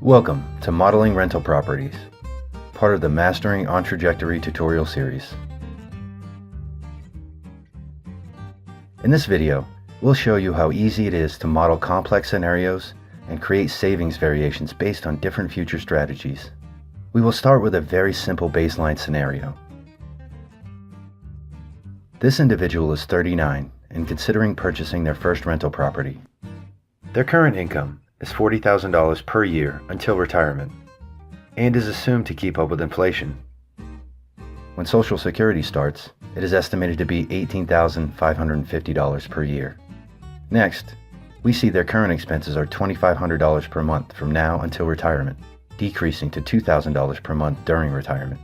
Welcome to Modeling Rental Properties, part of the Mastering OnTrajectory tutorial series. In this video, we'll show you how easy it is to model complex scenarios and create savings variations based on different future strategies. We will start with a very simple baseline scenario. This individual is 39 and considering purchasing their first rental property. Their current income is $40,000 per year until retirement, and is assumed to keep up with inflation. When Social Security starts, it is estimated to be $18,550 per year. Next, we see their current expenses are $2,500 per month from now until retirement, decreasing to $2,000 per month during retirement.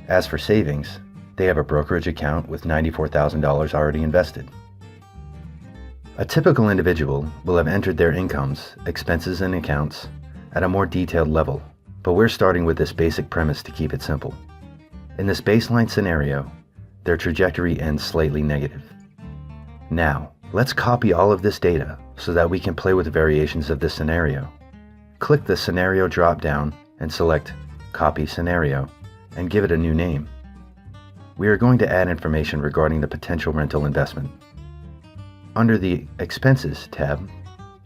As for savings, they have a brokerage account with $94,000 already invested. A typical individual will have entered their incomes, expenses, and accounts at a more detailed level, but we're starting with this basic premise to keep it simple. In this baseline scenario, their trajectory ends slightly negative. Now, let's copy all of this data so that we can play with variations of this scenario. Click the Scenario drop-down and select Copy Scenario and give it a new name. We are going to add information regarding the potential rental investment. Under the Expenses tab,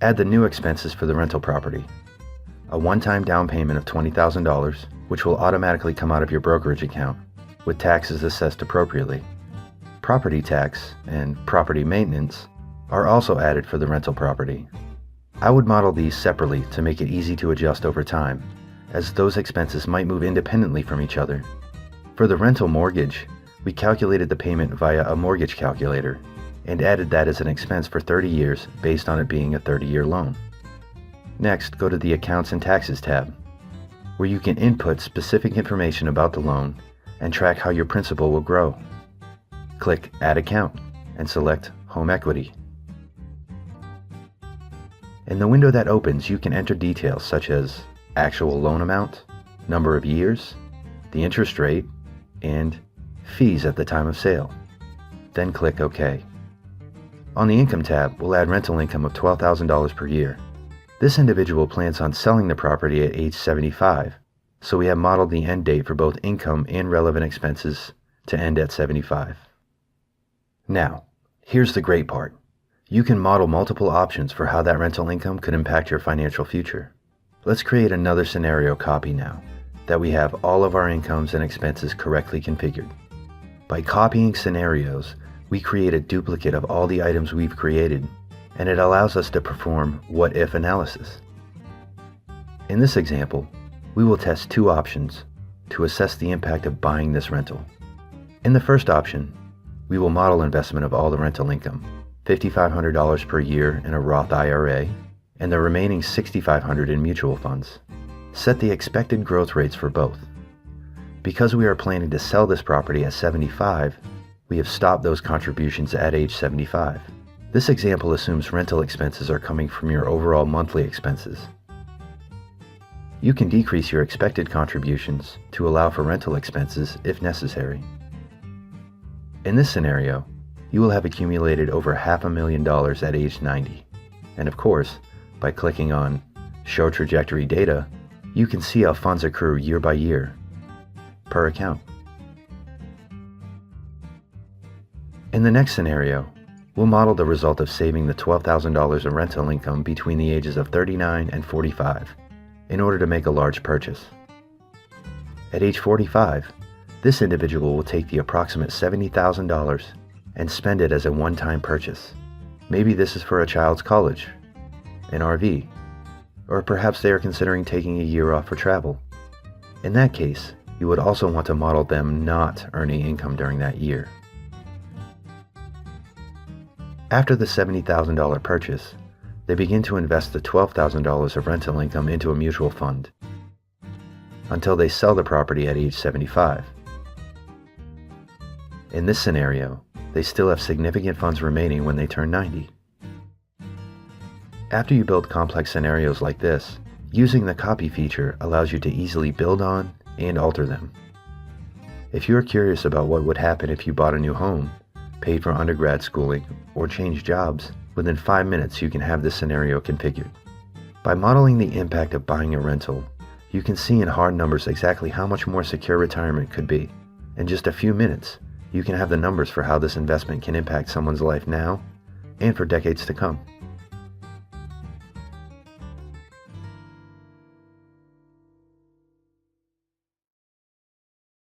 add the new expenses for the rental property. A one-time down payment of $20,000, which will automatically come out of your brokerage account, with taxes assessed appropriately. Property tax and property maintenance are also added for the rental property. I would model these separately to make it easy to adjust over time, as those expenses might move independently from each other. For the rental mortgage, we calculated the payment via a mortgage calculator, and added that as an expense for 30 years based on it being a 30-year loan. Next, go to the Accounts and Taxes tab, where you can input specific information about the loan and track how your principal will grow. Click Add Account and select Home Equity. In the window that opens, you can enter details such as actual loan amount, number of years, the interest rate, and fees at the time of sale. Then click OK. On the Income tab, we'll add rental income of $12,000 per year. This individual plans on selling the property at age 75, so we have modeled the end date for both income and relevant expenses to end at 75. Now, here's the great part. You can model multiple options for how that rental income could impact your financial future. Let's create another scenario copy now, that we have all of our incomes and expenses correctly configured. By copying scenarios, we create a duplicate of all the items we've created, and it allows us to perform what-if analysis. In this example, we will test two options to assess the impact of buying this rental. In the first option, we will model investment of all the rental income, $5,500 per year in a Roth IRA, and the remaining $6,500 in mutual funds. Set the expected growth rates for both. Because we are planning to sell this property at 75, we have stopped those contributions at age 75. This example assumes rental expenses are coming from your overall monthly expenses. You can decrease your expected contributions to allow for rental expenses if necessary. In this scenario, you will have accumulated over $500,000 at age 90. And of course, by clicking on Show Trajectory Data, you can see how funds accrue year by year, per account. In the next scenario, we'll model the result of saving the $12,000 in rental income between the ages of 39 and 45 in order to make a large purchase. At age 45, this individual will take the approximate $70,000 and spend it as a one-time purchase. Maybe this is for a child's college, an RV, or perhaps they are considering taking a year off for travel. In that case, you would also want to model them not earning income during that year. After the $70,000 purchase, they begin to invest the $12,000 of rental income into a mutual fund until they sell the property at age 75. In this scenario, they still have significant funds remaining when they turn 90. After you build complex scenarios like this, using the copy feature allows you to easily build on and alter them. If you are curious about what would happen if you bought a new home, paid for undergrad schooling, or changed jobs, within 5 minutes you can have this scenario configured. By modeling the impact of buying a rental, you can see in hard numbers exactly how much more secure retirement could be. In just a few minutes, you can have the numbers for how this investment can impact someone's life now and for decades to come.